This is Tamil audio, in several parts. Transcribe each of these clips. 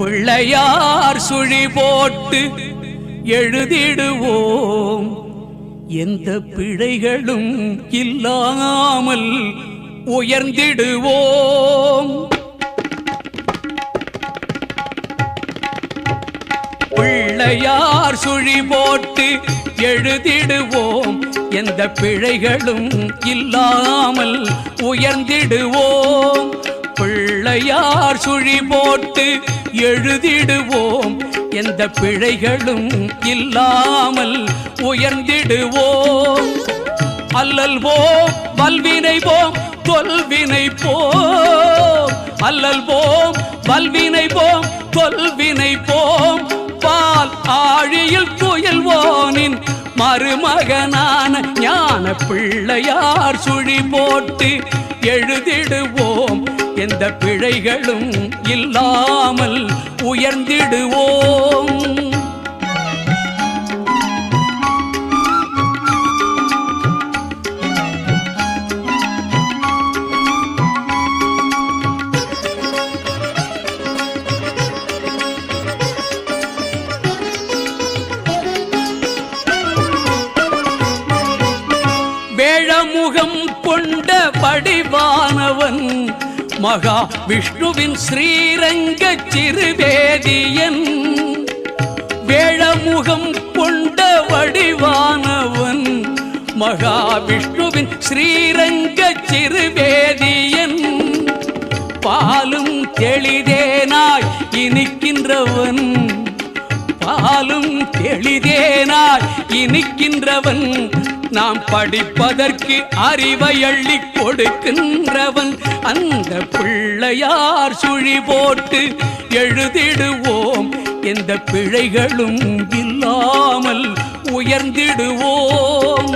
பிள்ளையார் சுழி போட்டு எழுதிடுவோம். எந்த பிழைகளும் இல்லாமல் உயர்ந்திடுவோம். பிள்ளையார் சுழி போட்டு எழுதிடுவோம். எந்த பிழைகளும் இல்லாமல் உயர்ந்திடுவோம். பிள்ளையார் சுழி போட்டு எழுதிடுவோம். எந்த பிழைகளும் இல்லாமல் உயர்ந்திடுவோம். அல்லல் போம் வல்வினை போம் தொல்வினை போம். அல்லல் போம் வல்வினை போம் தொல்வினை போம். பால் ஆழியில் துயில்வோனின் மருமகனான ஞான பிள்ளையார் சுழி போட்டு எழுதிடுவோம். எந்த பிழைகளும் இல்லாமல் உயர்ந்திடுவோம். வேழமுகம் கொண்ட வடிவானவன் மகா விஷ்ணுவின் ஸ்ரீரங்க சிறுவேதியன். வேழமுகம் கொண்ட வடிவானவன் மகா விஷ்ணுவின் ஸ்ரீரங்க சிறுவேதியன். பாலும் தெளிதேனாய் இனிக்கின்றவன். பாலும் தெளிதேனாய் இனிக்கின்றவன். நாம் படிப்பதற்கு அறிவை அள்ளி கொடுக்கின்றவன். அந்த பிள்ளையார் சுழி போட்டு எழுதிடுவோம். எந்த பிழைகளும் இல்லாமல் உயர்ந்திடுவோம்.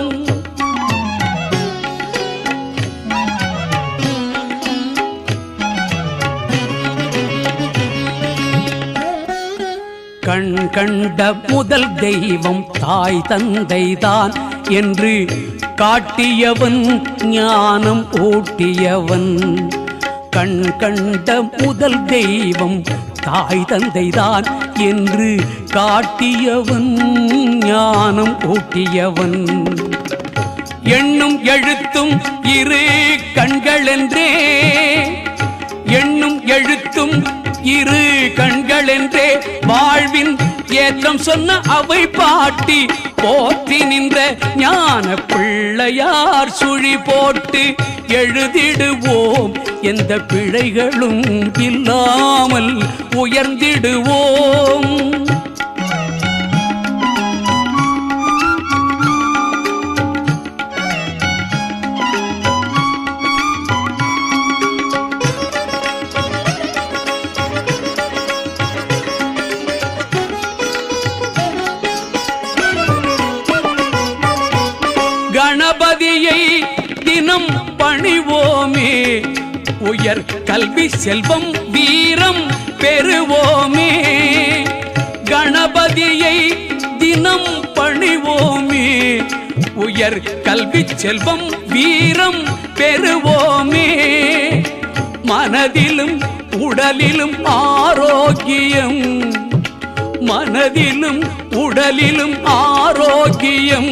கண் கண்ட முதல் தெய்வம் தாய் தந்தைதான் என்று காட்டியவன் ஞானம் ஊட்டியவன். கண் கண்ட முதல் தெய்வம் தாய் தந்தைதான் என்று காட்டியவன் ஞானம் ஊட்டியவன். எண்ணும் எழுத்தும் இரு கண்கள் என்றே. எண்ணும் எழுத்தும் இரு கண்கள் என்றே வாழ்வின் ஏற்றம் சொன்ன அவை பாட்டி போற்றி நின்ற ஞான பிள்ளையார் சுழி போட்டு எழுதிடுவோம். எந்த பிழைகளும் இல்லாமல் உயர்ந்திடுவோம். கணபதியை தினம் பணிவோமே. உயர் கல்வி செல்வம் வீரம் பெறுவோமே. கணபதியை தினம் பணிவோமே. உயர் கல்வி செல்வம் வீரம் பெறுவோமே. மனதிலும் உடலிலும் ஆரோக்கியம். மனதிலும் உடலிலும் ஆரோக்கியம்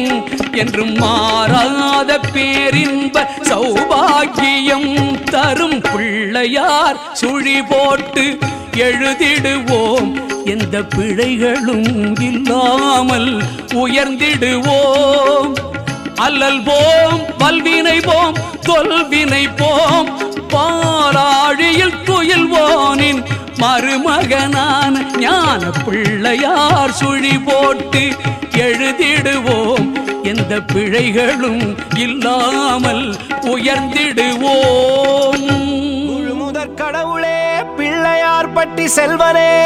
என்றும் மாறாத பேரின்ப சௌபாகியம் தரும் பிள்ளையார் சுழி போட்டு எழுதிடுவோம். எந்த பிழைகளும் இல்லாமல் உயர்ந்திடுவோம். அல்லல் போம் வல்வினை போம் தொல்வினை போம். பாலாழியில் துயில்வோனின் மருமகனான ஞான பிள்ளையார் சுழி போட்டு எழுதிடுவோம். எந்த பிழைகளும் இல்லாமல் உயர்ந்திடுவோம். முழுமுதற் கடவுளே பிள்ளையார் பட்டி செல்வனே,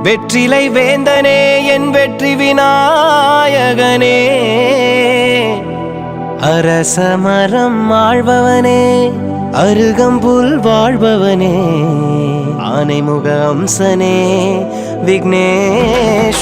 வெற்றிலை வேந்தனே, என் வெற்றி விநாயகனே, அரசமரம் ஆழ்பவனே, அருகம்புல் வாழ்பவனே, ஆனைமுக அம்சனே, விக்னேஸ்வரனே.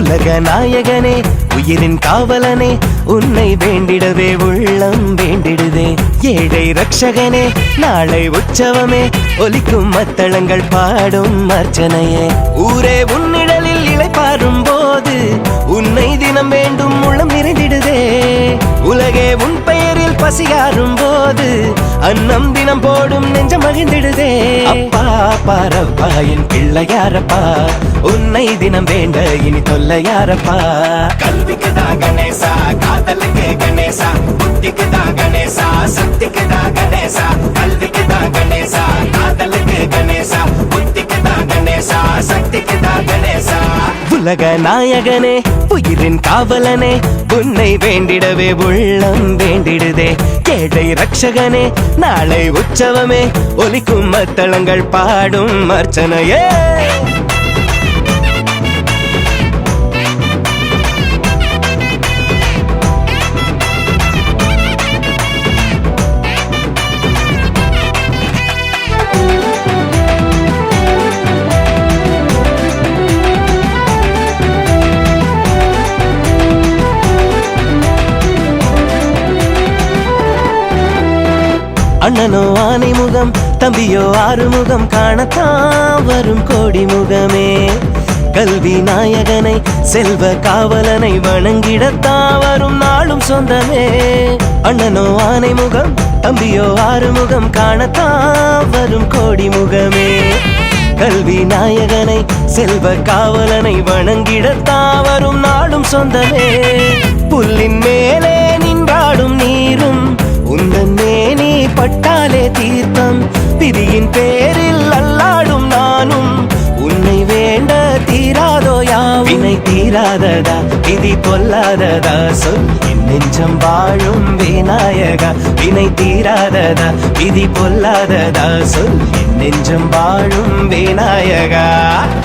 உலக நாயகனே உயிரின் காவலனே உன்னை வேண்டிடவே உள்ளம் வேண்டிடுதே ஏழை ரட்சகனே நாளை உற்சவமே ஒலிக்கும் மத்தளங்கள் பாடும் அர்ச்சனையே ஊரே உன்னிடலில் இளைப்பாரும் போது உன்னை தினம் வேண்டும் உள்ளம் நிறைந்திடுதே உலகே உன் பெயரில் பசியாரும் போது அன்னம் தினம் போடும் நெஞ்சம் மகிழ்ந்திடுதே அப்பா பாரப்பா என் பிள்ளையாரப்பா உன்னை தினம் வேண்ட இனி தொல்லையாரப்பா கல்விக்குதா கணேசா காதலுக்கு கணேசா புத்திக்குதா கணேசா சக்திக்குதா கணேசா கல்விக்குதா கணேசா காதலுக்கு கணேசா புத்திக்குதா கணேசா சக்திக்குதா கணேசா உலக நாயகனே உயிரின் காவலனே உன்னை வேண்டிடவே உள்ளம் வேண்டிடுதே ஏழை ரட்சகனே நாளை உற்சவமே ஒலிக்கும் மத்தளங்கள் பாடும் அர்ச்சனையே அண்ணனோ ஆனை முகம் தம்பியோ ஆறுமுகம் காணத்தான் வரும் கோடி முகமே கல்வி நாயகனை செல்வ காவலனை வணங்கிடத்தான் வரும் நாளும் சொந்தமே அண்ணனோ ஆனை முகம் தம்பியோ ஆறுமுகம் காணத்தான் வரும் கோடி முகமே கல்வி நாயகனை செல்வ காவலனை வணங்கிடத்தான் வரும் நாளும் சொந்தமே புல்லின் மேலே நின்றாடும் நீரும் உந்தன் மேனி பட்டாலே தீர்த்தம் விதியின் பேரில் அல்லாடும் நானும் உன்னை வேண்ட தீராதோ யாவினை தீராததா விதி பொல்லாததா சொல் என் நெஞ்சம் வாழும் விநாயகா வினை தீராததா விதி பொல்லாததா சொல் என் நெஞ்சம் வாழும் விநாயகா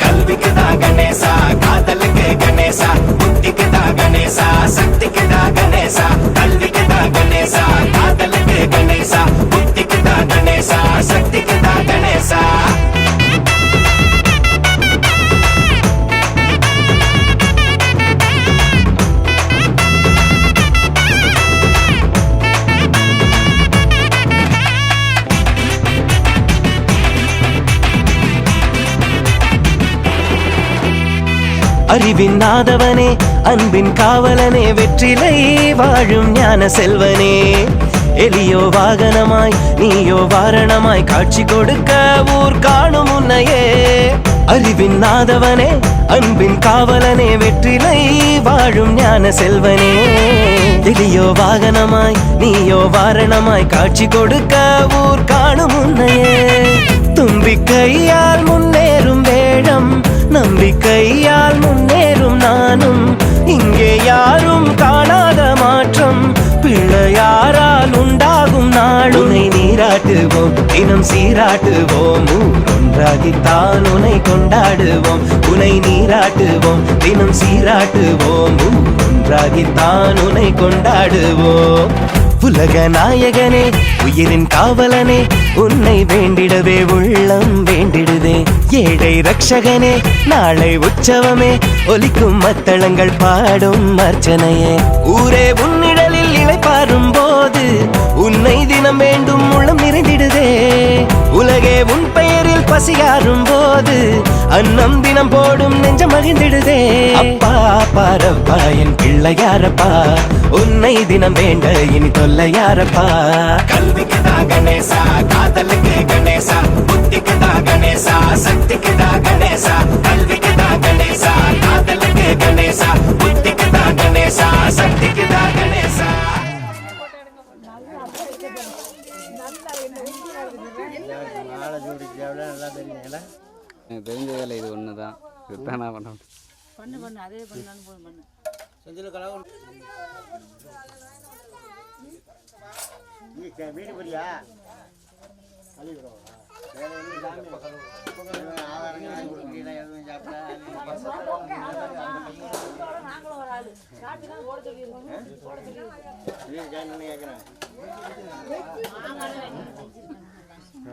கல்விக்குதா கணேசா காதலுக்கு கணேசா புத்திக்குதா கணேசா சக்திக்குதா கணேசா கல்விக்குதா கணேசா காதலுக்கு கணேசா புத்திக்குதா கணேசா சக்திக்குதா கணேசா அறிவின் நாதவனே அன்பின் காவலனே வெற்றிலை வாழும் ஞான செல்வனே எலியோ வாகனமாய் நீயோ வாரணமாய் காட்சி கொடுக்க ஊர் காணும் உன்னையே அறிவின் நாதவனே அன்பின் காவலனே வெற்றிலை வாழும் ஞான செல்வனே எலியோ வாகனமாய் நீயோ வாரணமாய் காட்சி கொடுக்க ஊர் காணும் உன்னையே தும்பிக்கையால் முன்னேறும் வேடம் நம்பிக்கையால் முன்னேறும் நானும் இங்கே யாரும் காணாத மாற்றம் பிள்ளையாரால் உண்டாகும் நாளுனை நீராட்டுவோம் தினம் சீராட்டுவோம் ஒன்றாகித்தான் உனை கொண்டாடுவோம் உனை நீராட்டுவோம் தினம் சீராட்டுவோம் ஒன்றாகித்தான் உனை கொண்டாடுவோம் உலக நாயகனே உயிரின் காவலனே உன்னை வேண்டிடவே உள்ளம் வேண்டிடுதே ஏழை ரட்சகனே நாளை உற்சவமே ஒலிக்கும் மத்தளங்கள் பாடும் அர்ச்சனையே ஊரே உன்னிடலில் இளைப்பாரும் போது உன்னை தினம் வேண்டும் உள்ளம் நிறைந்திடுதே உலகே உன் பெயரில் பசியாரும் போது அன்னம் தினம் போடும் நெஞ்சம் மகிழ்ந்திடுதே அப்பா பாரப்பா என் பிள்ளையாரப்பா உன்னை தினம் வேண்ட இனி தொல்லையாரப்பா கல்விக்குதா கணேசா காதலுக்கு கணேசா புத்திக்குதா கணேசா சக்திக்குதா கணேசா கல்விக்குதா கணேசா காதலுக்கு கணேசா புத்திக்குதா கணேசா சக்திக்குதா கணேசா எனக்கு தெரிஞ்ச வேலை இது ஒன்று தான் இதுதான் நான் பண்ண பண்ணு அதே பண்ணாலும் போதும் பண்ணு வீடு போறியா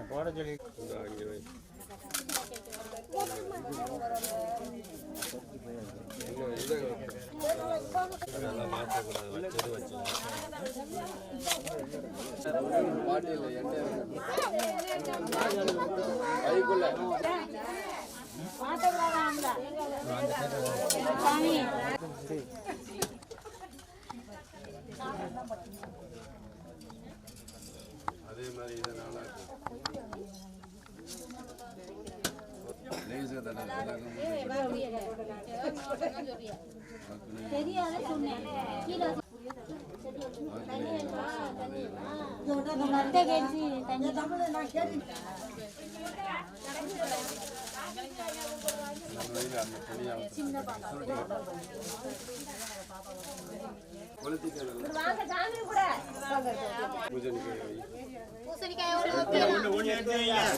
போட சொல்லி அதே மாதிரி இதனால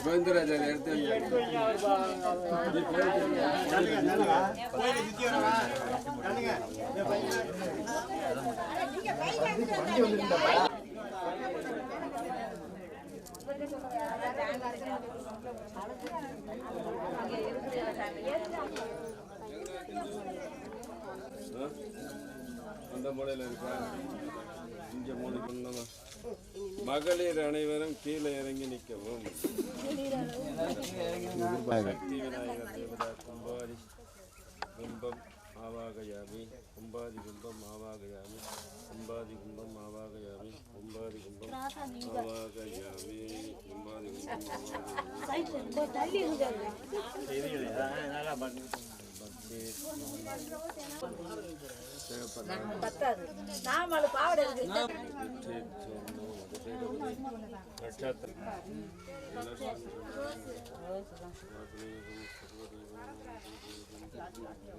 கோவிந்தராஜன் எடுத்து அந்த மூலையில் இருக்கா இங்கே மூணு பண்ணலாம். மகளிர் அனைவரும் கீழே இறங்கி நிற்கவும். சக்தி விநாயகர் தேவதா கும்பாதி கும்பம் ஆவாகயாமி கும்பாதி கும்பம் ஆவாகயாமி கும்பாதி கும்பம் ஆவாகயாமி கும்பாதி கும்பம் ஆவாகயாமி கும்பாதி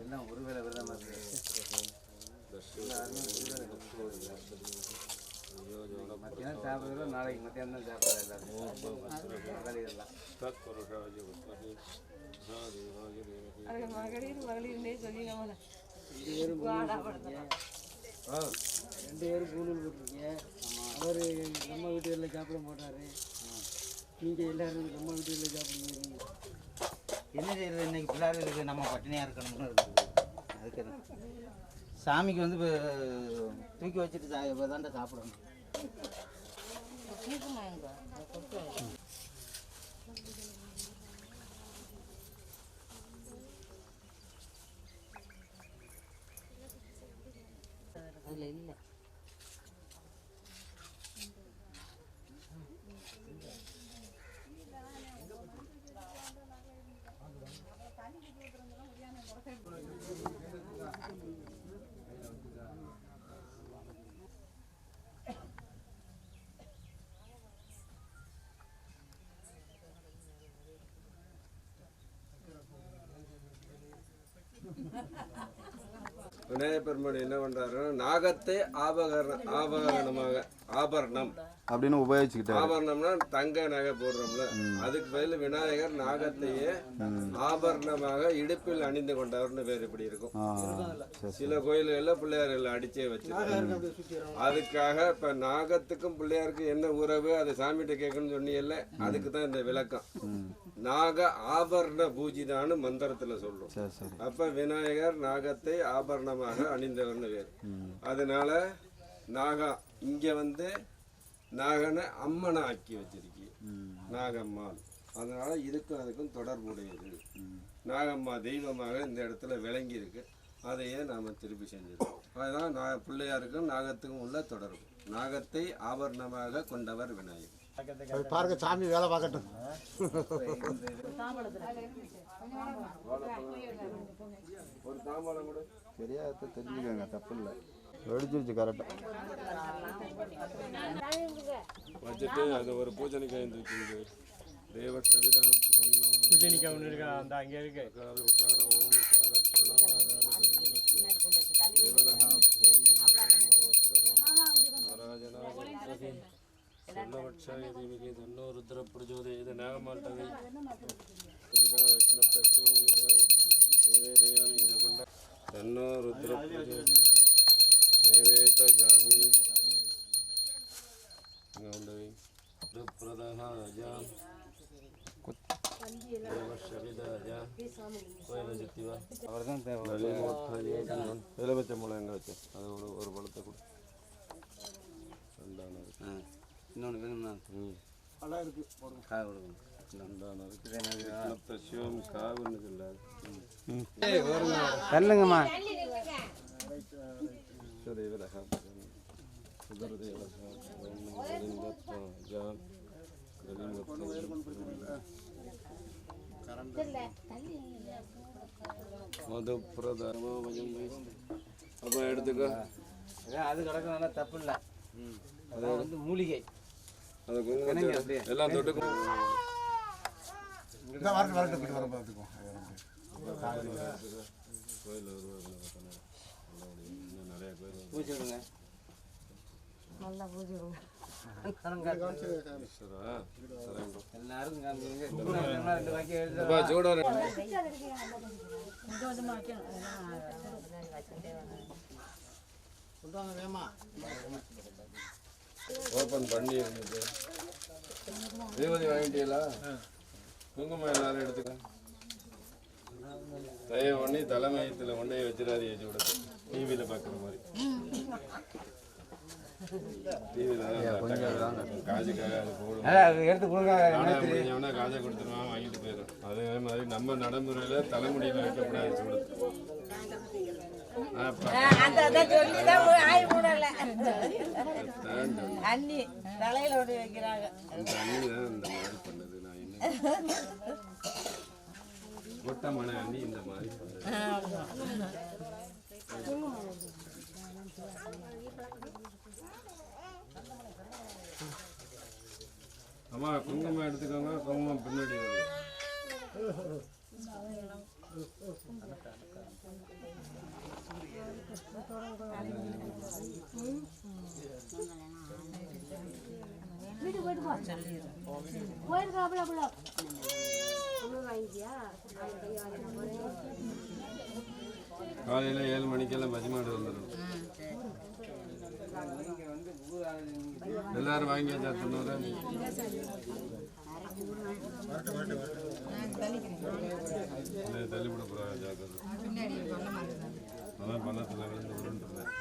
எல்லாம் ஒருவேளை விரதமாக மத்தியானம் சாப்பிட்றதோ நாளைக்கு மத்தியானம் தான் சாப்பிட்றேன் எல்லாரும் மகளிர் மகளிர்னே சொல்லி நம்மளை 2 பேரும் கூலூர் போட்டிருக்கீங்க. அவர் நம்ம வீட்டுகளில் சாப்பிட மாட்டார். நீங்கள் எல்லோரும் நம்ம வீட்டுகளில் சாப்பிடுவீங்க. என்ன செய்யறது? இன்னைக்கு பிள்ளைகளுக்கு நம்ம பட்டினியாக இருக்கணும்னு இருக்குது. அதுக்கு சாமிக்கு வந்து தூக்கி வச்சுட்டு தாண்டா சாப்பிடணும். அதில் இல்லை. விநாயகர் பெருமாள் என்ன பண்றாருன்னா நாகத்தை ஆபரணம் அப்படின்னு உபயோகிச்சுக்கிட்டாரு. ஆபரணம்னா தங்க நகை போடுறோம்ல, அதுக்கு பதில் விநாயகர் நாகத்தையே ஆபரணமாக இடுப்பில் அணிந்து கொண்டவர்னு பேர் இப்படி இருக்கும். சில கோயில்களில் பிள்ளையார்கள் அடிச்சே வச்சு அதுக்காக இப்ப நாகத்துக்கும் பிள்ளையாருக்கும் என்ன உறவு அதை சாமிகிட்ட கேட்கணும்னு சொன்னீங்கல்ல, அதுக்கு தான் இந்த விளக்கம். நாக ஆபரண பூஜிதான்னு மந்திரத்துல சொல்லும். அப்ப விநாயகர் நாகத்தை ஆபரணமாக அணிந்தவர்னு பேர். அதனால நாகா இங்க வந்து நாகனை அம்மனை ஆக்கி வச்சிருக்கு, நாகம்மாள். அதனால இதுக்கும் அதுக்கும் தொடர்புடையது. நாகம்மா தெய்வமாக இந்த இடத்துல விளங்கி இருக்கு. அதையே நாம திருப்பி செஞ்சிருக்கோம். அதுதான் பிள்ளையாருக்கும் நாகத்துக்கும் உள்ள தொடர்பு. நாகத்தை ஆபரணமாக கொண்டவர் விநாயகர். பாருங்க, சாமி வேலை பார்க்கட்டும். ஒரு தாம்பாளம் கூட தெரியாத தெரிஞ்சுக்கோங்க, தப்பு இல்லை. வெடிச்சிருச்சு கரெக்டாக வச்சுட்டு அது ஒரு பூஜனைக்காய் இருந்துச்சு. தேவ சவிதம் பூஜனிக்காய் ஒன்று இருக்கா? அந்த அங்கே இருக்கு. தன்னோ ருத்ர பிரஜோதய இது நாகமாட்டவை இதை கொண்ட தன்னோ ருத்ர நேவேத ஜாமி பிரதா அவர் தான் எலுமிச்சை மூலம் எங்கே வச்சு அது ஒரு பழத்தை கொடு. இன்னொன்று வேணும்னா பழம் இருக்கு காய் கொடுக்கணும். சிவம் காவுன்னு சொல்லாது. தள்ளுங்கம்மா. சரி இதில் அப்போ எடுத்துக்கோ. அது கிடக்கணும்னா தப்பு இல்லை. அது வந்து மூலிகை. அது எல்லாம் தொட்டுக்கோ. வரட்டு போயிட்டு வர பார்த்துக்கோ. கோயில் நிறைய கோயில் பூச்சி விடுங்க. நல்லா பூஜை விடுங்க. எல்லாரும் காமிங்க. ரெண்டு வாக்கி எழுத சூடாக ஓப்பன் பண்ணி இருந்துச்சு. தீபதி வாங்கிட்டீங்களா? குங்குமம் எல்லாரும் எடுத்துக்க. தயவு பண்ணி தலைமையத்தில் கொண்டே வச்சிடாது ஏற்றி விடுது. டிவியில் பார்க்குற மாதிரி. டிவியில் காஜுக்காக அது போடும். எடுத்து கொடுங்க. காஜை கொடுத்துருவான், வாங்கிட்டு போயிடும். அதே மாதிரி நம்ம நடைமுறையில் தலைமுடியில் வைக்கக்கூடாது சொல்லுது. அண்ணி தலையில ஓடி வைக்கிறாங்க. இந்த அண்ணி தான் இந்த மாதிரி பண்ணது. நான் என்ன ஒட்டமான அண்ணி இந்த மாதிரி பண்ணது. அம்மா குங்குமம் எடுத்துக்கோங்க. குங்குமம் பின்னாடி வருது. காலையில் 7 மணிக்கெல்லாம் பஜ்மாடு வந்துடும். எல்லாரும் வாங்கி வச்சா 90. தள்ளிவிடக்கூடாது, ஜாக்கிரதை. அதான் பணத்தில் விழுந்து விழுந்துருந்தேன்.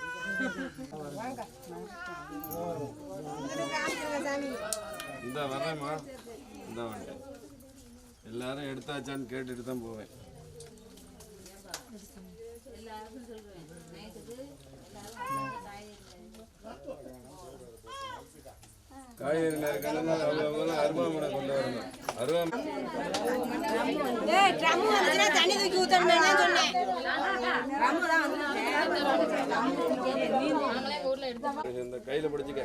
இந்த வரேம்மா, இந்த வந்துட்டேன். எல்லாரும் எடுத்தாச்சான்னு கேட்டுட்டு தான் போவேன். காய்கறி நேரக்கான அருவாமனை கொண்டு வரணும். தண்ணி தூக்கி ஊத்தணும் சொன்னேன். இந்த கையில பிடிச்சிக்க.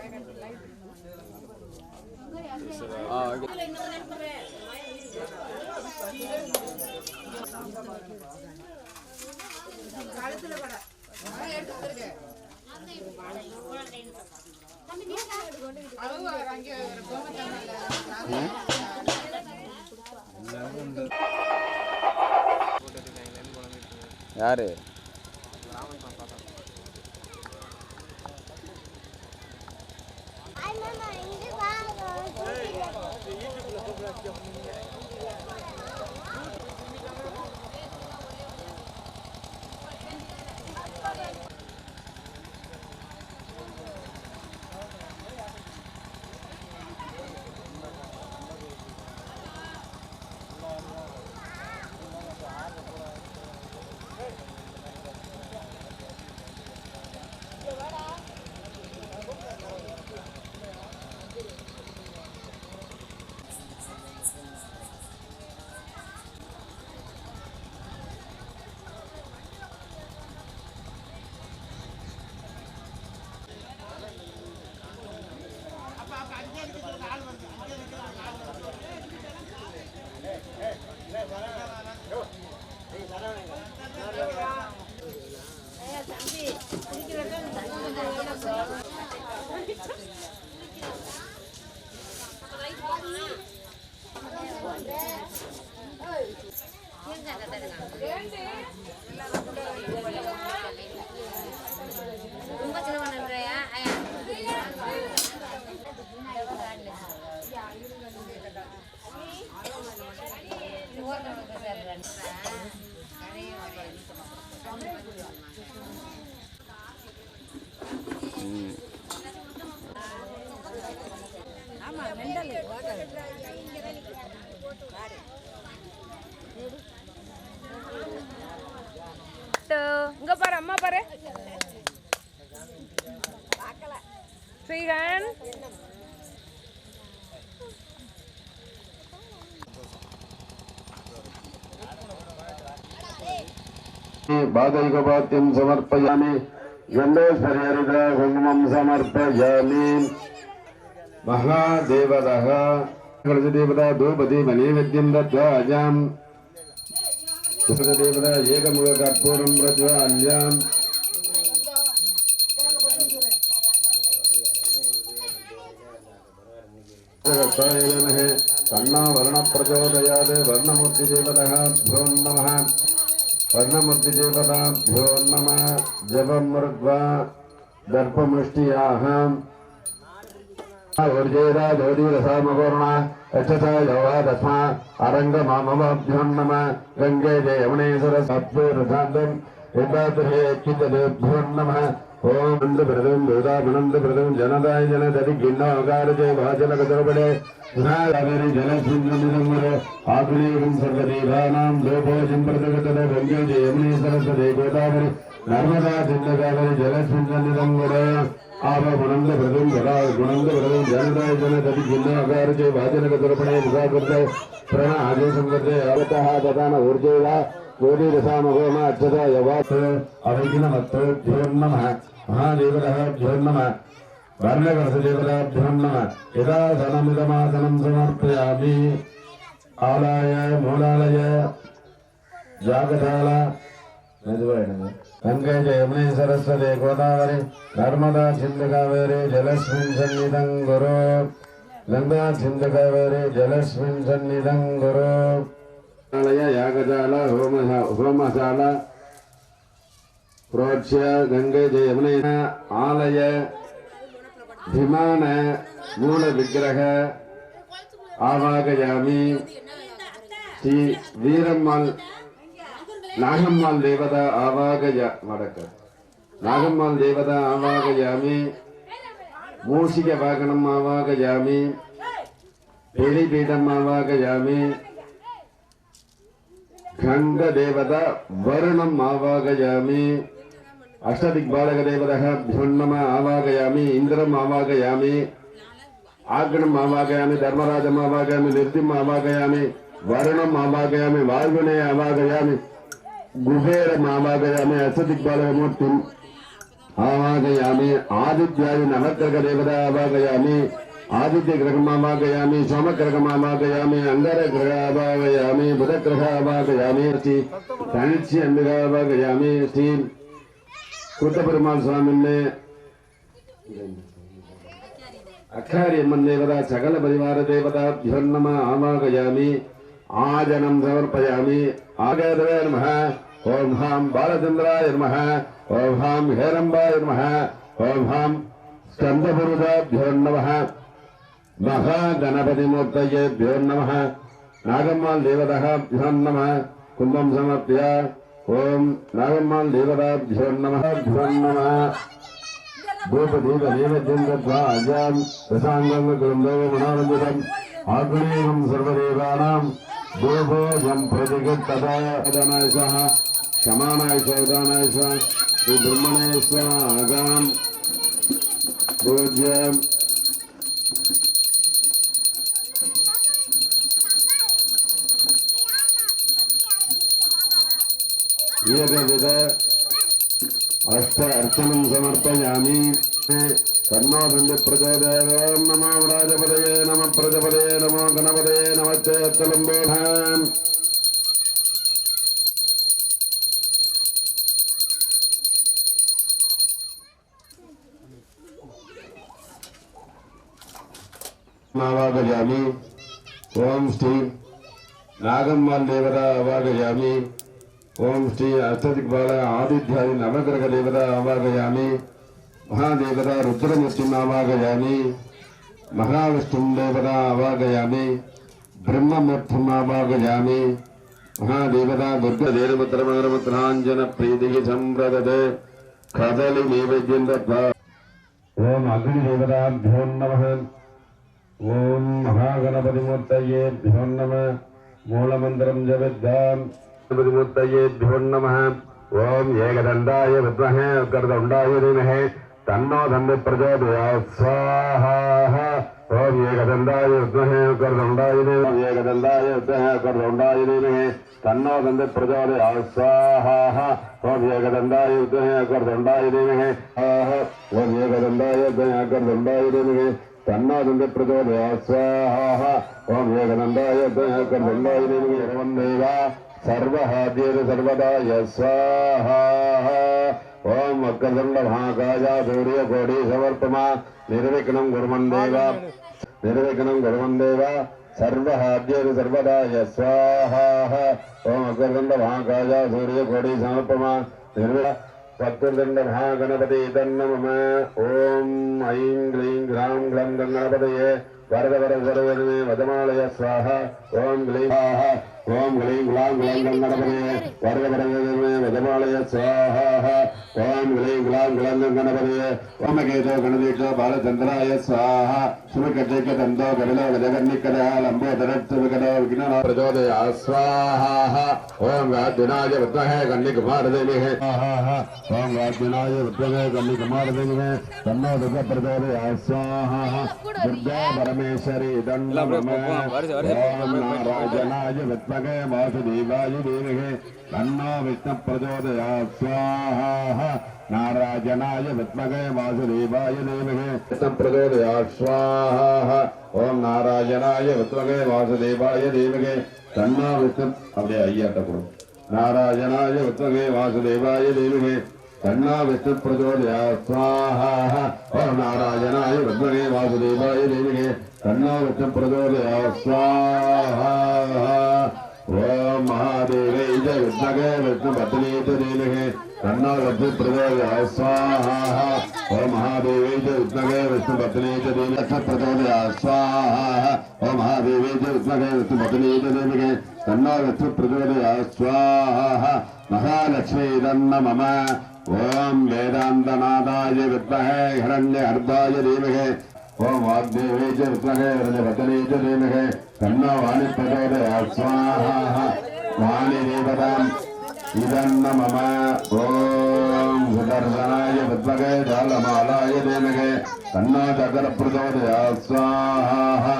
யாரு? ரொம்ப இங்க பாரு அம்மா பாரு ஸ்ரீகன் बाधैकपात्यं समर्पयामि गण्डेश्वर्यरिद्रा कुङ्कुमं समर्पयामि महादेवतः देवता धूपदीप नैवेद्यं दत्त्वा अजां देवता एकमुखकर्पूरं प्रज्वाल्याम् कन्ना वर्णप्रचोदयात् वर्णमूर्तिदेवतः भ्यो नमः वर्णमूर्तिदेवताभ्यो नमः जपं मृद्वा दर्पमुष्टियाहम् ऊर्जेरा ज्योतिरसामपूर्णा अक्षता यौवादस्मा अरङ्गमामवाभ्यो नमः गङ्गे जयमुने सरस्वतीर्थान्तम् एतादृशेभ्यो नमः ओम नन्दप्रदं वेदानन्दप्रदं जनदाय जनदरि गिन्नाकारजे वाचनकदर्पणे गुणागारि जलसिंहनिदम्बरे आग्नेयं सर्वदेवानां लोभोजं प्रदगतद गङ्गे जयमुने सरस्वती गोदावरि नर्मदा सिन्धुकावरि जलसिंहनिदम्बरे आवनन्दप्रदं गुणानन्दप्रदं जनदाय जनदरि गिन्नाकारजे वाचनकदर्पणे मुखाकृते प्रणाजे संवर्धे अवतः ददान ऊर्जेवा गोदीरसामहोम अक्षता यवात् अभिघ्नमत्तभ्यो नमः महादेवताभ्यो नमः वर्णकर्षदेवताभ्यो नमः यदा धनमिदमासनं समर्पयामि आलाय मूलालय जागशाला गङ्गे जयमुने सरस्वती गोदावरि नर्मदा सिन्धु कावेरी जलस्मिन् सन्निधं गुरु गङ्गा सिन्धु कावेरी जलस्मिन् सन्निधं गुरु यागशाला होमशाला प्रोच्य गंगे जयमुने आलय विमान मूल विग्रह आवागयामि श्री वीरम्मल नागम्मल देवता आवागया नागम्मल देवता आवागयामि मूषिक वाहनम् आवागयामि पेलिपीठम् आवागयामि गंग देवता वरुणम् आवागयामि अष्टदिग्बालक देवतः भ्यो नमः आवागयामि इंद्रम् आवागयामि आग्नम् आवागयामि धर्मराजम् आवागयामि निर्तिम् आवागयामि वरुणम् आवागयामि वायुने आवागयामि कुबेरम् आवागयामि अष्टदिग्बालक मूर्तिम् आवागयामि आदित्यादि नवग्रह देवता आवागयामि आदित्य ग्रहमावागयामि सोमग्रहमावागयामि अंगार ग्रहमावागयामि बुध ग्रहमावागयामि तनिच्छि अंबिकावागयामि श्री कुट्टपेरुमाल स्वामिने अखारी अम्मन देवता सकल परिवार देवताभ्यो नमः आवागयामि आजनं समर्पयामि आगतवे नमः ओम हां बालचंद्राय नमः ओम हां हेरंबाय नमः ओम हां स्कंदपुरुषाभ्यो नमः महागणपतिमूर्तयेभ्यो नमः नागम्माल देवताभ्यो नमः कुंभं समर्प्य ओम नागम्माल देवताभ्यो नमः धूपदीप नैवेद्यं दत्त्वा अजां रसाङ्गं कुरुन्दो मनानन्दम् आग्नेयं सर्वदेवानां धूपोऽयं प्रतिगतदाय सह क्षमानाय सौदानाय सह सुब्रह्मण्याय स्वाहां पूज्यम् एकविध अष्ट अर्चनं समर्पयामि कर्णो प्रचोदयात् नमो राजपदये नमः प्रजपदये नमो गणपतये नमः चेत्तलम्बोधाम् आवागयामि ओम श्री नागम्माल देवता आवागयामि ओम श्री अष्टदिग्बाल आदित्यादि नवग्रह देवता आवागयामि महादेवता रुद्रमूर्तिम् आवागयामि महाविष्णुं देवता आवागयामि ब्रह्ममूर्तिम् आवागयामि महादेवता दुर्गदेवत्रमगरमुत्राञ्जन प्रीतिः सम्प्रदते कदलि नैवेद्यं ओम अग्निदेवताभ्यो नमः ओम महागणपतिमूर्तयेभ्यो नमः मूलमन्त्रं जपेद्धाम गणपतिमूर्तयेभ्यो नमः ओम एकदन्ताय विद्महे वक्रतुण्डाय धीमहि तन्नो दन्ति प्रचोदयात् स्वाहा ओम एकदन्ताय विद्महे वक्रतुण्डाय धीमहि एकदन्ताय विद्महे वक्रतुण्डाय धीमहि तन्नो दन्ति प्रचोदयात् स्वाहा ओम एकदन्ताय विद्महे वक्रतुण्डाय धीमहि ओम एकदन्ताय विद्महे वक्रतुण्डाय धीमहि तन्नो दन्ति प्रचोदयात् स्वाहा ओम एकदन्ताय विद्महे वक्रतुण्डाय धीमहि सर्वदेवा सर्वहाद्येन सर्वदाय स्वाहा ओम वक्रतुण्ड महाकाय सूर्यकोटि समर्पमा निर्विघ्नं कुर्वन् देव सर्वहाद्येन सर्वदाय स्वाहा ओम वक्रतुण्ड महाकाय सूर्यकोटि समर्पमा वक्रतुण्ड महागणपति तन्नमः ओम ऐं क्लीं ग्रां ग्लं गणपतये वरद वरद वरदमे वदमालय स्वाहा ओम क्लीं स्वाहा ओम क्लीं ग्लां ग्लं गणपतये वरद वरदमे वदमालय स्वाहा ओम क्लीं ग्लां ग्लं गणपतये ओम केतो गणदीक्षो बालचन्द्राय स्वाहा सुमकटेक दन्तो कपिलो गजकर्णिकः लम्बोदरत्वविकटो विघ्नः प्रचोदयात् स्वाहा ओम गाद्युनाय विद्महे कन्निकुमारदेविः स्वाहा ओम गाद्युनाय विद्महे कन्निकुमारदेविः तन्नो दुर्गा प्रचोदयात् स्वाहा दुर्गा परमेश्वरी दण्डनमः ओम नारायणाय विद्महे वासुदेवाय धीमहि तन्नो विष्णु प्रचोदयात् स्वाहा नारायणाय विद्महे वासुदेवाय धीमहि विष्णु प्रचोदयात् स्वाहा ओम नारायणाय विद्महे वासुदेवाय धीमहि तन्नो विष्णु அப்படியே ஐயாட்ட கொடு नारायणाय विद्महे वासुदेवाय धीमहि तन्नो विष्णु प्रचोदयात् स्वाहा ओम नारायणाय विद्महे वासुदेवाय धीमहि तन्नो विष्णु प्रचोदयात् स्वाहा ओम महादेवे च विद्महे विष्णुपत्नी च धीमहि तन्नो विष्णु प्रचोदयात् स्वाहा ओम महादेवे च विद्महे विष्णुपत्नी च धीमहि प्रचोदयात् स्वाहा ओम महादेवे च विद्महे विष्णुपत्नी च धीमहि तन्नो विष्णु प्रचोदयात् स्वाहा महालक्ष्मी तन्नमः ओम वेदान्तनादाय विद्महे हिरण्यगर्भाय धीमहि ओम वाग्देवी च विद्महे रजपत्नी च धीमहि तन्नो वाणी प्रचोदयात् स्वाहा वाणी देवताम् इदन्नमः ओम सुदर्शनाय विद्महे जालमालाय धीमहि तन्नो चक्र प्रचोदयात् स्वाहा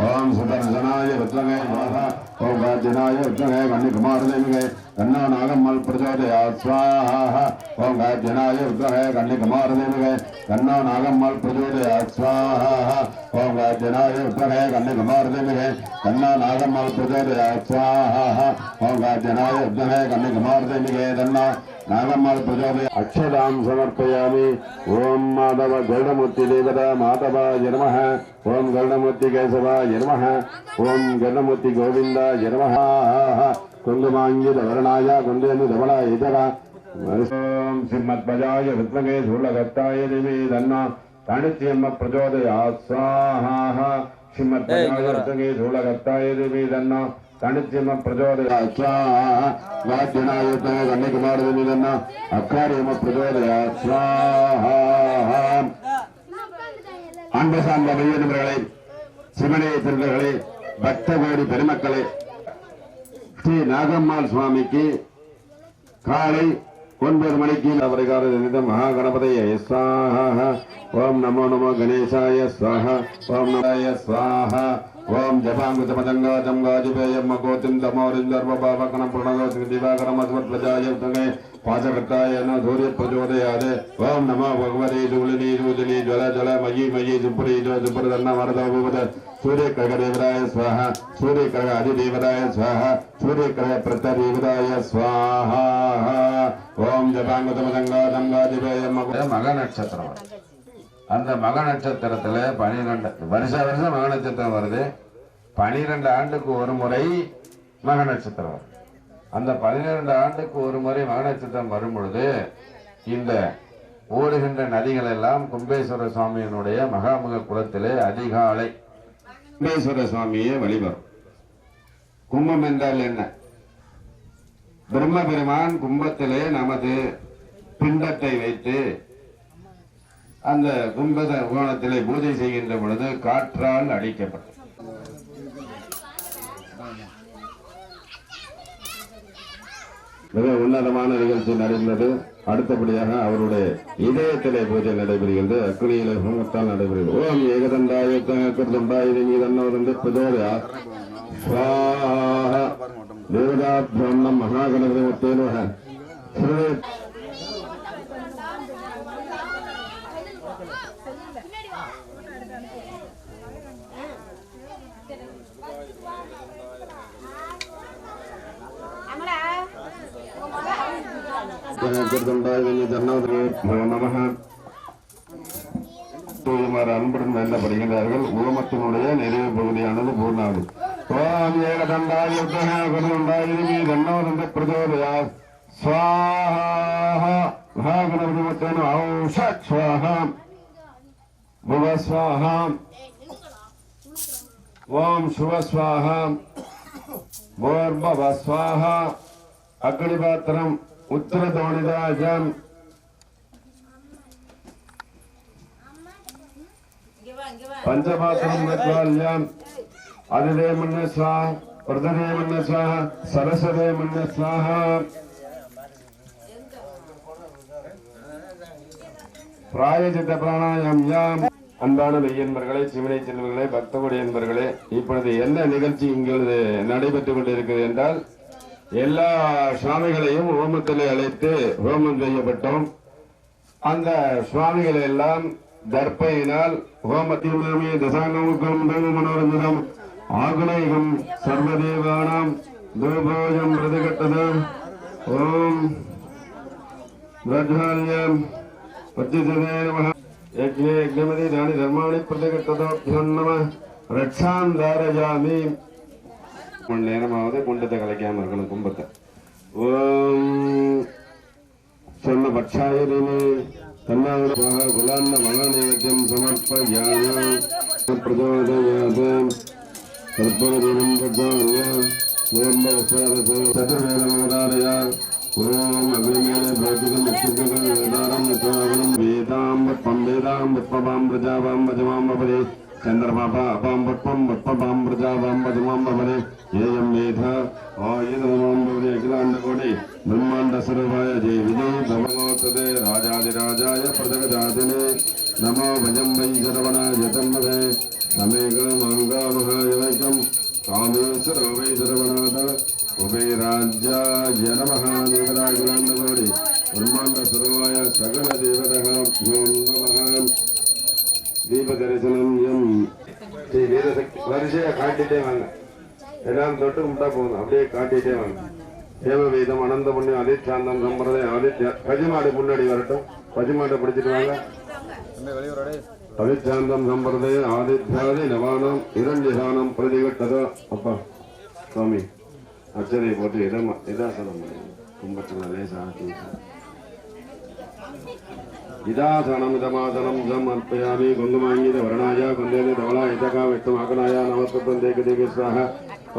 ओम सुदर्शनाय विद्महे ओम गार्जनाय विद्महे कन्निकुमार धीमहि तन्नो नागम्मल प्रचोदयात् स्वाहा ओम गार्जनाय विद्महे कन्निकुमार धीमहि तन्नो नागम्मल प्रचोदयात् स्वाहा ओम गार्जनाय विद्महे कन्निकुमार धीमहि तन्नो नागम्मल प्रचोदयात् स्वाहा ओम गार्जनाय विद्महे कन्निकुमार धीमहि तन्नो नागम्मल प्रचोदयात् अक्षतां समर्पयामि ओम माधव गरुडमूर्ति देवता माधवाय नमः ओम गरुडमूर्ति केशवाय नमः ओम गरुडमूर्ति गोविन्दाय नमः कुङ्कुमाङ्गितवर्णाय कुन्देन्दुधवलाय च ओम सिंहध्वजाय विद्महे शूलगत्ताय धीमहि तन्नो ताणित्यम्म प्रचोदयात् स्वाहा सिंहध्वजाय विद्महे शूलगत्ताय धीमहि तन्नो ताणित्यम्म प्रचोदयात् स्वाहा वाद्यनाय विद्महे कन्निकुमार धीमहि तन्नो अक्कार्यम्म प्रचोदयात् स्वाहा அன்பு சார்ந்த மையனவர்களே சிவனே திருடர்களே பக்த கோடி பெருமக்களே ஸ்ரீ நாகம்மாள் சுவாமிக்கு காலை 9 மணிக்கு அவரைக்கார மகாகணபதியே ஸ்வாஹா ஓம் நமோ நமோ கணேசாய ஸ்வாஹா ஓம் நமோய ஸ்வாஹா ஓம் ஜபாங்குதமதங்காஜம் காஜிபேயம் மகோதிம் தமோரிந்தர்வபாவகணம் புரணகோசிங் திவாகரம் அஸ்வத்வஜாய வித்மகே பாசகர்த்தாய ந சூரிய பிரச்சோதயாத் ஓம் நமோ பகவதே சூலினி சூதினி ஜல ஜல மயி மயி சுப்ரி சுப்ரதன்ன வரதோபுவத सूर्यग्रहदेवताय स्वाहा सूर्यग्रह अधिदेवताय स्वाहा सूर्यग्रह प्रत्यदेवताय स्वाहा ओम जपांगतमदंगादंगादिवेयम मग नक्षत्ரம் அந்த மக நட்சத்திரத்துல 12 வருஷம் மக நட்சத்திரம் வருது 12 ஆண்டுக்கு ஒரு முறை மக நட்சத்திரம் வருது அந்த 12 ஆண்டுக்கு ஒரு முறை மக நட்சத்திரம் வரும் பொழுது இந்த ஓடுகின்ற நதிகள் எல்லாம் கும்பேஸ்வர சுவாமியினுடைய மகாமுக குளத்திலே அதிகாலை கும்பேஸ்வர சுவாமியை வழிபடும் கும்பம் என்றால் என்ன பிரம்மபெருமான் கும்பத்திலே நமது பிண்டத்தை வைத்து அந்த கும்பத கோணத்திலே பூஜை செய்கின்ற பொழுது காற்றால் அடிக்கப்பட்டது. மிக உன்னதமான நிகழ்ச்சி நடந்தது. அடுத்தபடியாக அவருடைய இதயத்திலே பூஜை நடைபெறுகிறது. அக்னியிலே ஹோமத்தால் நடைபெறுகிறது. ஓம் ஏகதண்டாய தண்டாய தன்னோதந்த பிரதோதயா ஸ்வாஹா தேவதாப்யம் நம் மகாகணபதி முத்தேனுவ அன்புடன் வேண்டப்படுகிறார்கள். உலமத்தினுடைய நிறைவு பகுதியானது பூர்ணாவது. ஓம் ஏகதண்டாய தன்னோதந்த பிரதோதயா ஸ்வாஹா மகாகணபதி முத்தேனு ஔஷத் ஸ்வாஹா புவ ஸ்வாஹா ஓம் சுவ ஸ்வாஹா போர்பவ ஸ்வாஹா அக்னிபாத்திரம் உத்தரதோணிதாஜம் பஞ்சபாத்திரம் நத்வால்யம் அதிதே மன்ன ஸ்வாஹ பிரததே மன்ன ஸ்வாஹ சரஸ்வதே மன்ன ஸ்வாஹ பிராயசித்த பிராணாயாம் யாம். அன்பான மெய்யன்பர்களே, சிவனை செல்வர்களே, பக்தகுடி என்பர்களே, இப்பொழுது என்ன நிகழ்ச்சி இங்கு நடைபெற்றுக் கொண்டிருக்கிறது என்றால், எல்லா சுவாமிகளையும் ஹோமத்திலே அழைத்து ஹோமம் செய்யப்பட்டோம். அந்த சுவாமிகளை எல்லாம் தர்ப்பையினால் ஹோமத்தின் தசாங்கமுக்கம் மனோரஞ்சனம் ஆகுனைகம் சர்வதேவானாம் துர்போஜம் பிரதிகட்டதம் ஓம் பிரஜ்வால்யம் பத்திசதே நமः யக்ஞே யக்ஞமதி தானி தர்மாணி பிரதிகட்டதோப்யம் நமः ரட்சாம் தாரயாமி. நேரமாவது குண்டத்தை கலைக்காம இருக்கணும் கும்பத்தை. ஓம் சொன்ன பட்சாயிரினே தன்னாக குலாந்த மகாநேவத்தியம் சமர்ப்பயாமி பிரச்சோதயாத் தற்போதம் பிரச்சோதயாத் சதுர்வேதமோதாரயா. ஓம் அக்னிமேலே பௌத்திகம் முக்திகம் வேதாரம் நித்யாவனம் வேதாம் பத்மம் வேதாம் பத்மபாம் பிரஜாபாம் பஜமாம் பவரே चंद्रमापा अपाम पट्पम पट्पपाम प्रजापाम पद्माम भवने येयं वेद आयुधमाम भवने अखिलांड कोटि ब्रह्मांड सर्वाय जय विजय भगवते राजाधिराजाय प्रजगजातने नमो भजं वै सर्वणाय तन्महे समेक मंगा महायवैकं कामेश्वर वै सर्वनाथ उभे राज्याय नमः. देवराजलांड कोटि ब्रह्मांड सर्वाय सकल देवतः यो नमः. தீப தரிசனம் எம் ஸ்ரீ வீரசக்தி வரிசையா காட்டிட்டே வாங்க. எல்லாம் தொட்டு கும்பிட்டா போதும். அப்படியே காட்டிட்டே வாங்க. ஹேம வீதம் அனந்த புண்ணியம் அதிச்சாந்தம் சம்பிரதாயம் ஆதித்யா. பஜிமாடு முன்னாடி வரட்டும். பஜிமாட்டை பிடிச்சிட்டு வாங்க. அதிச்சாந்தம் சம்பிரதாயம் ஆதித்யாதி நவானம் இரண்டிகானம் பிரதிகட்டதோ. அப்பா சுவாமி அச்சதை போட்டு இதாசனம் கும்பத்தில் லேசா இதாசனம் இதமாசனம் ஜம் அர்ப்பயாமி. குங்குமாங்கீத வர்ணாய குந்தேன தவளா இதகா விஷ்ணுமாகனாய நமஸ்தம் தேக தேக ஸ்வாஹ.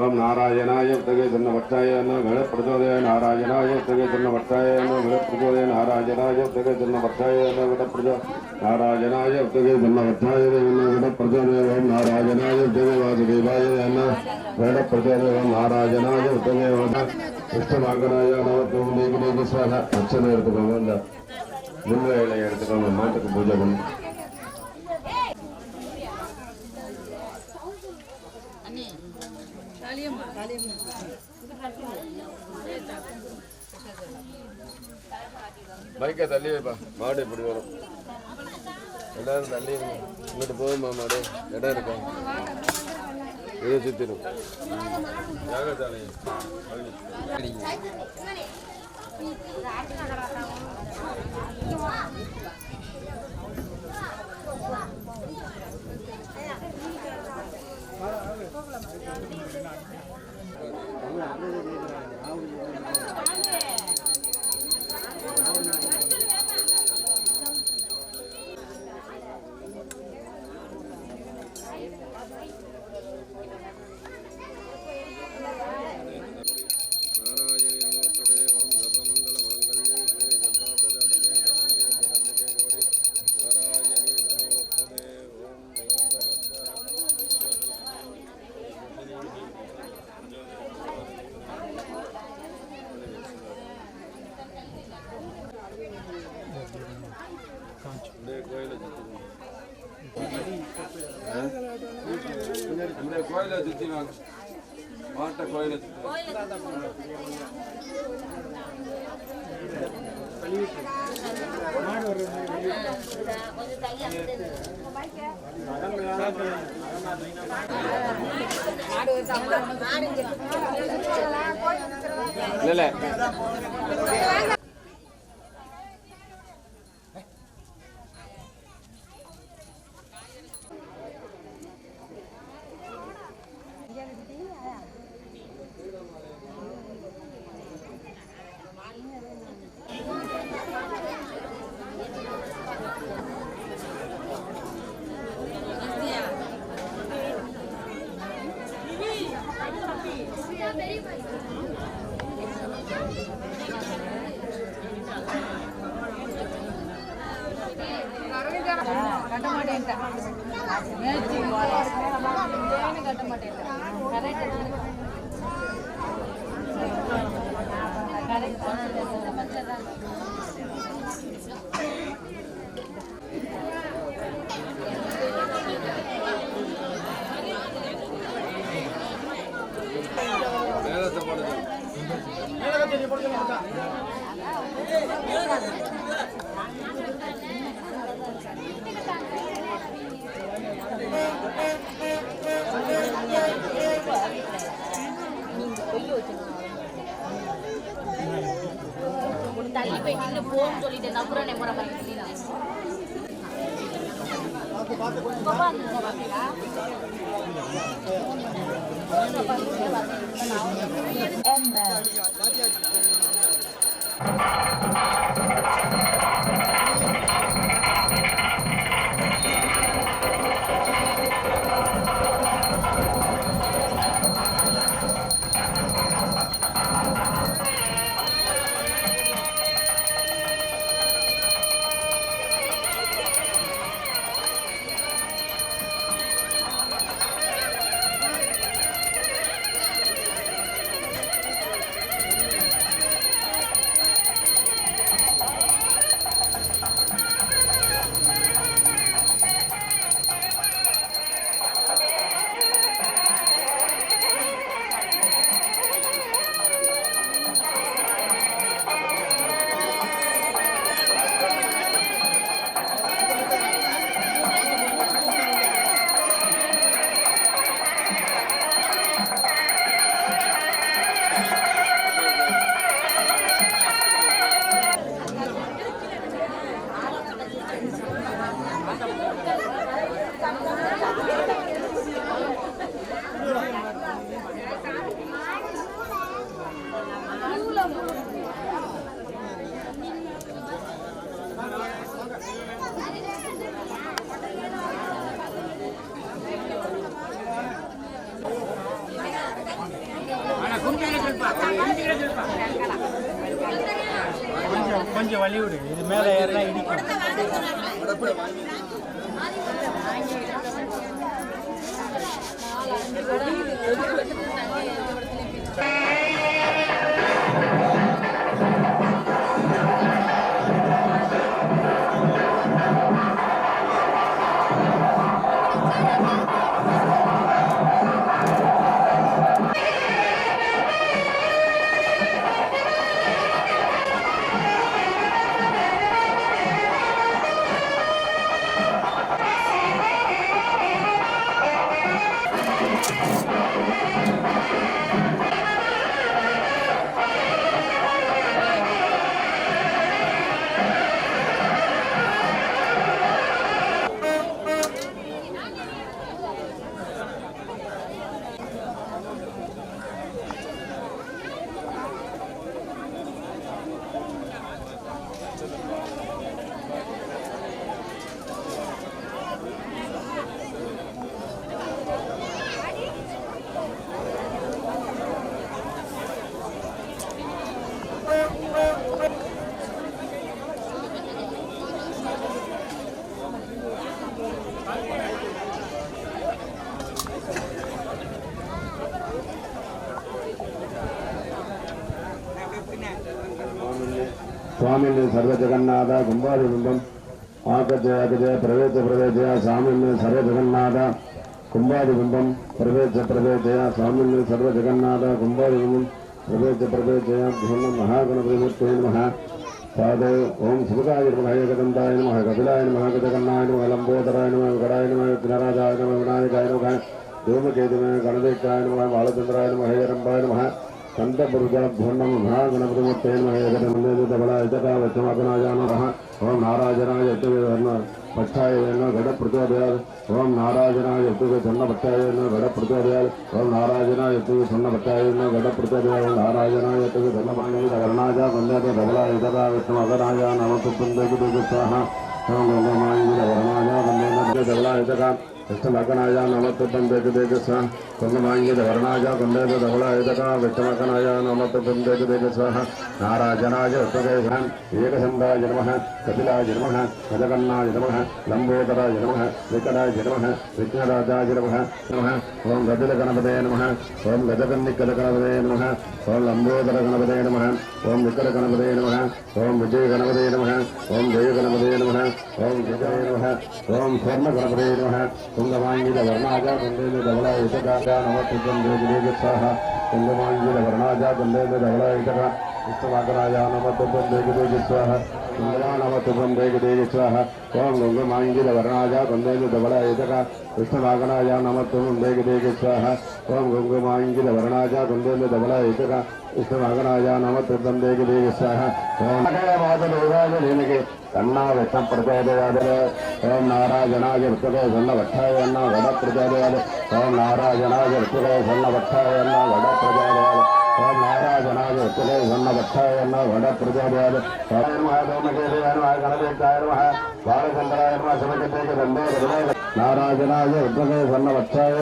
ஓம் நாராயணாய தகே தன்ன வட்டாய கண பிரச்சோதய நாராயணாய தகே தன்ன வட்டாய கண பிரச்சோதய நாராயணாய தகே தன்ன வட்டாய கண பிரச்சோ நாராயணாய தகே தன்ன வட்டாய கண பிரச்சோதய ஓம் நாராயணாய தகே வாசுதேவாய கண பிரச்சோதய ஓம் நாராயணாய தகே விஷ்ணுமாகனாய நமஸ்தம் தேக தேக ஸ்வாஹ. அச்சனை எடுத்துக்கோங்க. முன்வேலை எடுத்துக்கோங்க. மாட்டுக்கு பூஜை பண்ணி பைக்கை தள்ளி வைப்பா. மாடு இப்படி வரும். எல்லாரும் தள்ளி இங்கிட்டு போகுமா மாடு? இடம் இருக்கா? இதை சுத்திடும். யாகசாலை நாராயண இந்த கோயிலை சுற்றி வாங்க, மாட்ட கோயிலை சுற்றி இல்லை மேலத்தை போடுது. தள்ளி போய் நின்று போன்னு சொல்லிட்டு நம்புறேன் முறை பண்ணி கொஞ்சம் வழி விடு, இது மேலே ஏறினா இடிக்கும். स्वामी सर्वजगन्नाथ कुंभारबिंबम आकजय प्रवेशय स्वामिन् सर्वजगन्नाथ कुंभादिकुंभम प्रवेशय स्वामिन् सर्वजगन्नाथ कुंभादिकुंभम प्रवेशय भूम महागणपतिमूर्तये नमः पादौ ओम सुभगाय नमः एकदन्ताय नमः कपिलाय नमः गजकर्णाय नमः लंबोदराय नमः विकटाय नमः विघ्नराजाय नमः विनायकाय नमः धूमकेतुवे गणदेकाय नमः बालचंद्राय नमः हेरंबाय नमः कंठपुरुषाभ्यो नमः महागणपतिमूर्तये नमः एकदन्तबलाय वचमाकनाय नमः ओम नारायणाय पक्षाय गणप्रचोदयात् ओम नारायणाय सन्नपक्षाय गणप्रचोदयात् ओम नारायणाय सन्नपक्षाय गणप्रचोदयात् ओम नारायणाय सन्नपक्षाय वंदे धबलाय विष्णुमकराय नमः स्वाहा ओम गंगमाय वर्णाय वंदे धबलाय विष्णुमकनाय नमः स्वाहा गंगमाय वर्णाय वंदे धबलाय विष्णुमकनाय नमः स्वाहा नारायणाय एकसंधाय नमः कपिलाय नमः गजकर्णाय नमः लंबोदराय नमः विकटाय नमः विघ्नराजाय नमः ओम गजगणपतये नमः ओम गजकर्णिकगणपतये नमः ओम लंबोदरगणपतये नमः ओम विकटगणपतये नमः ओम विजयगणपतये नमः ओम जयगणपतये नमः ओम विजय नमः ओम स्वर्णगणपतये नमः कुंगमांगितवर्णाय वंदे धवलाय नमः स्वाहा कुंगमांगितवर्णाय वंदे धवलाय विष्णुवाकराय नमः स्वाहा नमः देवी स्वाहा ओम गंगमांगितवर्णाय वंदे धवलाय विष्णुवाकराय नमः देवी स्वाहा ओम गंगमांगितवर्णाय वंदे धवलाय विष्णुवाकराय नमः देवी स्वाहा ओम निनगे कन्ना विष्णु प्रचोदयात् ओम नारायणाय विष्णुवे सन्नपक्षाय गणप्रचोदयात् ओम नारायणाय विष्णुवे सन्नपक्षाय गणप्रचोदयात् ओम नारायणाय विष्णुवे सन्नपक्षाय गणप्रचोदयात् गणदेकाय नमः बालचंद्राय नमः शिवकेतुवे नारायणाय विष्णुवे सन्नपक्षाय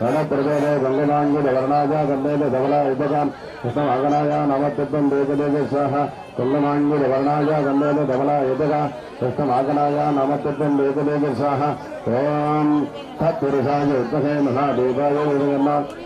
गणप्रचोदयात् गंगमांगितवर्णाय वंदे धवलाय विष्णुमकनाय नमः देवी स्वाहा कुंगमांगितवर्णाय वंदे धवलाय विष्णुमकनाय नमः देवी स्वाहा ओम तत्पुरुषाय विद्महे महादेवाय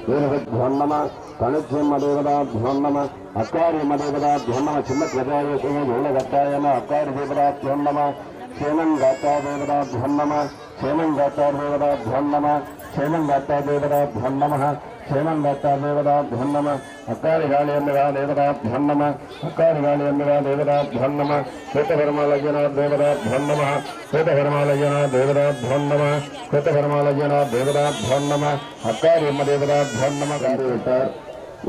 वीरभद्रो नमः तणुक्षमदेवताभ्यो नमः अक्कारिमदेवताभ्यो नमः चिन्मध्वजाय सूर्यगट्टाय नमः अक्कारिदेवताभ्यो नमः क्षेमंगातादेवताभ्यो नमः क्षेमंगातादेवताभ्यो नमः क्षेमंगातादेवताभ्यो नमः क्षेमंगातादेवताभ्यो नमः अक्कारिगालियन्निवादेवताभ्यो नमः अक्कारिगालियन्निवादेवताभ्यो नमः श्वेतकर्मालयनादेवताभ्यो नमः श्वेतकर्मालयनादेवताभ्यो नमः श्वेतकर्मालयनादेवताभ्यो नमः अक्कारियम्मदेवताभ्यो नमः கண்டுவிட்டார்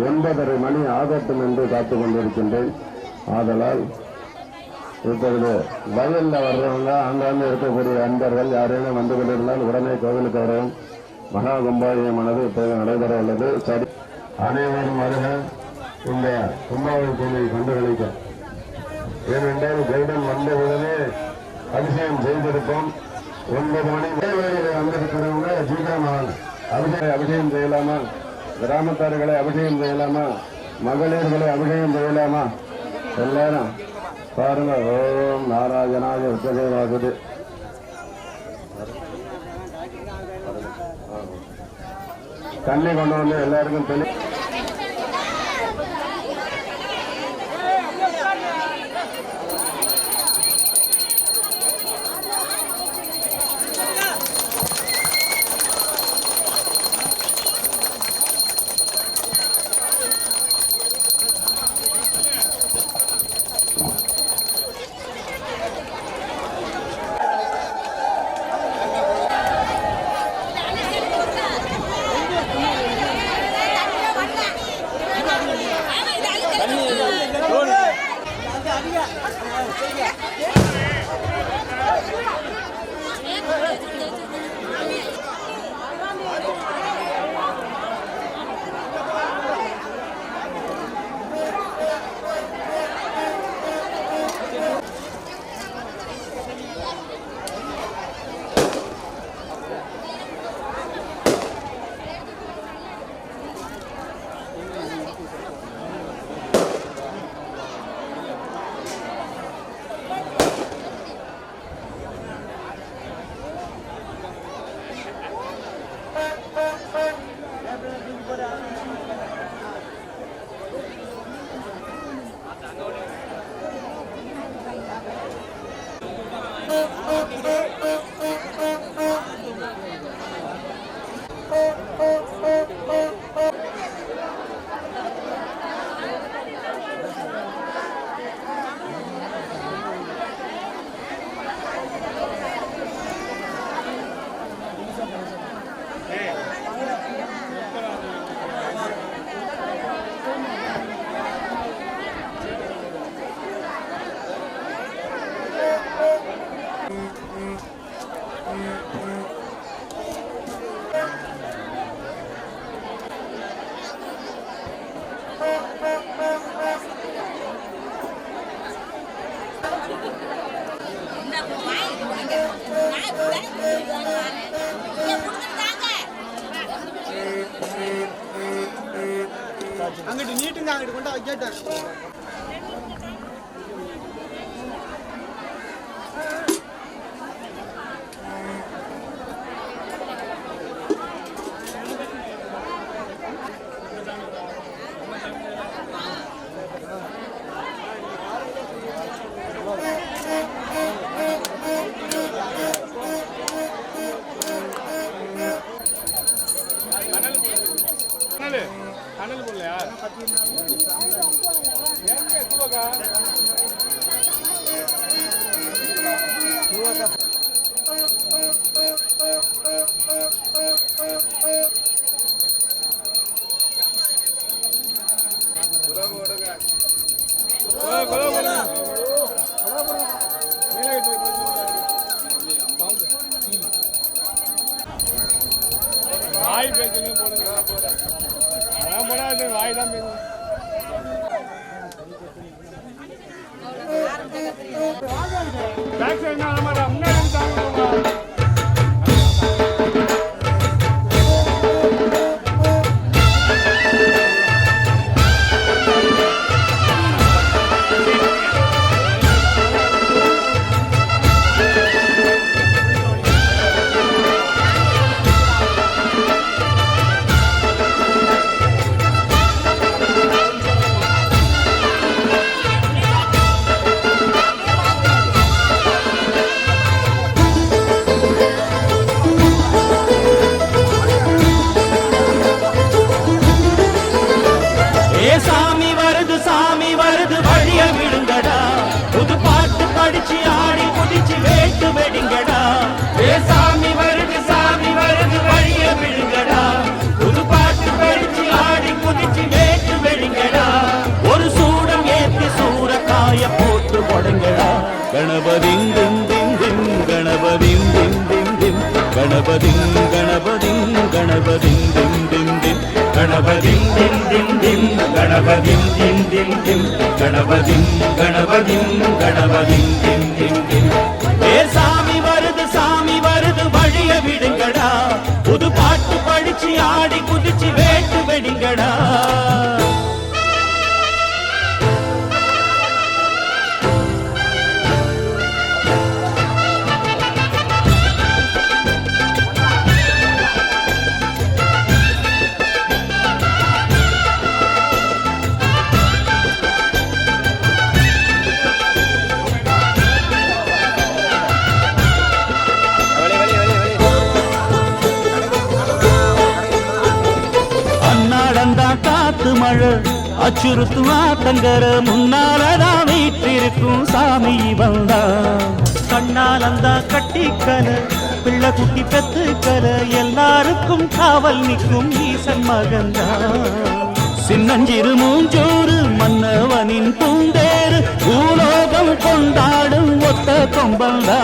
9:30 மணி ஆகட்டும் என்று காத்துக் கொண்டிருக்கின்றேன். ஆதலால் இப்பொழுது வயலில் வர்றவங்க ஆங்காங்கே இருக்கக்கூடிய அன்பர்கள் யாரேனும் வந்து கொண்டிருந்தால் உடனே கோவிலுக்கு வரவும். மகா கும்பாபிஷேகமானது இப்போது நடைபெற உள்ளது. சரி, அனைவரும் வருக இந்த கும்பாபிஷேகத்தை கண்டுகளிக்க. ஏனென்றால் கைடன் வந்தவுடனே அபிஷேகம் செய்திருப்போம். 9 மணி வேலையில் வந்திருக்கிறவங்க சீக்கிரமாக அபிஷேகம் செய்யலாமா? கிராமத்தார்களை அபிஷேகம் செய்யலாமா? மகளிர்களை அபிஷேகம் செய்யலாமா? எல்லாரும் பாருங்க. ஓம் நாராயணாய விஷ்ணவே வாசுதே. தண்ணி கொண்டு வந்து எல்லாருக்கும் தெளி அங்கிட்டு நீட்டுங்க, அங்கிட்டு கொண்டா வைக்கட்டேன். அனல் போடலையா? வாய் பேசுங்க போடுங்க. அதான் போடாது, வாய் தான் பேசுங்க. பேக் சைடு ஆமாடா, முன்னாடி தாங்க. கணபதிம் திம் திம் திம் கணபதிம் திம் திம் திம் கணபதிம் கணபதிம் கணபதிம் திம் திம் திம் கணபதிம் திம் திம் திம் கணபதிம் திம் திம் திம் கணபதிம் கணபதிம் கணபதிம் திம் திம் திம். ஏ சாமி வருது வழிய விடுங்கடா, புது பாட்டு படிச்சு ஆடி குதிச்சு வேட்டு வெடிங்கடா. காத்து மழை அச்சுறுத்தும் ஆத்தங்கர முன்னாலதான் வீற்றிருக்கும் சாமி வந்தா. கண்ணாலந்தா கட்டிக்கல பிள்ளை குட்டி பெத்துக்கல எல்லாருக்கும் காவல் நிற்கும் ஈசன் மகந்தா. சின்னஞ்சிறு மூஞ்சோறு மன்னவனின் பூந்தேறு பூலோகம் கொண்டாடும் ஒத்த கொம்பந்தா.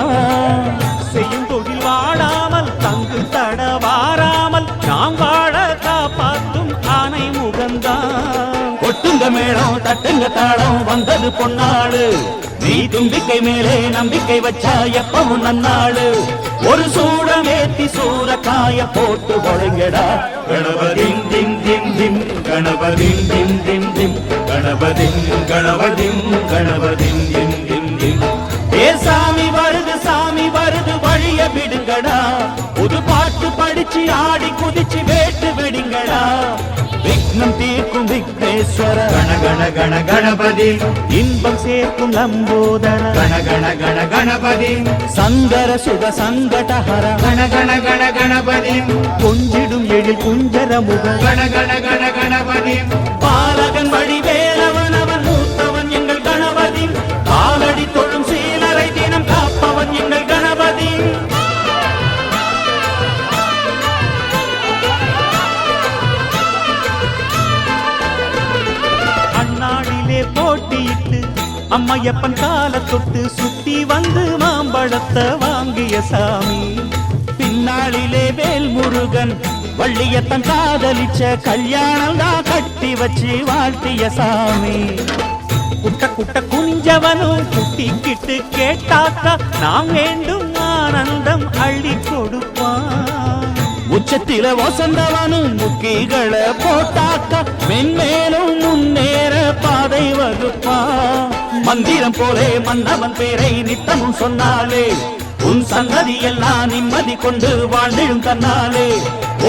செய்யும் தொழில் வாடாமல் தங்கு தட வாராமல் நாம் வாழ காப்பாற்றும் ஆனை முகந்தான். ஒட்டுங்க மேளம் தட்டுங்க தாளம் வந்தது பொன்னாடு, நீ தும்பிக்கை மேலே நம்பிக்கை வச்சா எப்பவும் நன்னாடு. ஒரு சூடம் ஏத்தி சூரக்காய போட்டு பொழுங்கடா. கணபதிம் திம் திம் திம் கணபதிம் திம் திம் திம் கணபதிம் கணபதிம் கணபதிம் திம் திம் திம். ஏ சாமி வருது வழிய விடுங்கடா, புது பாட்டு படிச்சு ஆடி குதிச்சு வேட்டு வெடிங்கடா. விக்னம் தீர்க்கும் விக்னேஸ்வரா சர்வேஸ்வர கண கண கண கணபதி இன்பம் சேர்க்கும் லம்போதர கண கண கண கணபதி சங்கர சுக சங்கடஹர கண கண கண கணபதி கொஞ்சிடும் எழில் குஞ்சர முக கண கண கண கணபதி பாலகன் வழிவேலவன் அவன் மூத்தவன் எங்கள் கணபதி காலடி தொழும் சீலரை தினம் காப்பவன் எங்கள் கணபதி அந்நாளிலே போட்டியிட்டு அம்மையப்பன் கால தொட்டு சுத்தி வந்து மாம்பழத்தை வாங்கிய சாமி பின்னாளிலே வேல் முருகன் வள்ளியத்தன் காதலிச்ச கல்யாணம் தான் கட்டி வச்சு வாழ்த்திய சாமி குட்ட குட்ட குஞ்சவனும் குட்டிக்கிட்டு கேட்டாக்கா நாம் வேண்டும் ஆனந்தம் அள்ளி கொடுப்பான் உச்சத்தில வசந்தவனும் முக்கிகளை போட்டாக்கா மென்மேலும் முன்னேற பாதை வகுப்பான் மந்திரம் போலே மன்னவன் பேரை நித்தமும் சொன்னாலே உன் சந்ததி எல்லாம் நிம்மதி கொண்டு வாழ்ந்திடும் தன்னாலே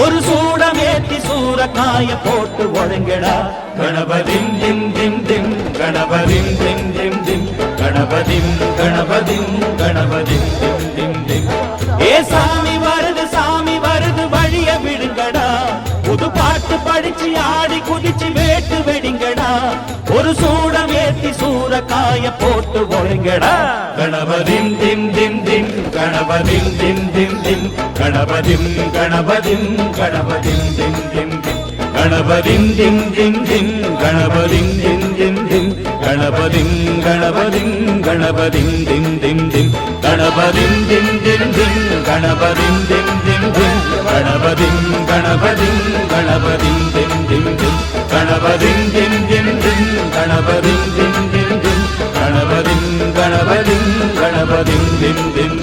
ஒரு சூடம் ஏத்தி சூரக்காய போட்டு ஒழுங்கடா கணபதிம் திம் திம் திம் கணபதிம் திம் திம் திம் கணபதிம் கணபதிம் கணபதிம் திம் திம் திம் ஏ சாமி வருது வழிய விடுங்கடா புது பாட்டு படிச்சு ஆடி குதிச்சு வேட்டு வெடிங்கடா ஒரு சூடம் ஏத்தி சூரக்காய போட்டு ஒழுங்கடா கணபதிம் திம் திம் திம் கணபதிம் திம் திம் திம் கணபதிம் கணபதிம் கணபதிம் திம் திம் திம் கணபதிம் திம் திம் திம் கணபதிம் திம் திம் திம் கணபதிம் கணபதிம் கணபதிம் திம் திம் திம் கணபதிம் திம் திம் திம் கணபதிம் திம் திம் திம் கணபதிம் கணபதிம் கணபதிம் திம் திம் திம் கணபதிம் திம் திம் திம் கணபதிம் திம் திம் திம் கணபதிம் கணபதிம் கணபதிம் திம் திம்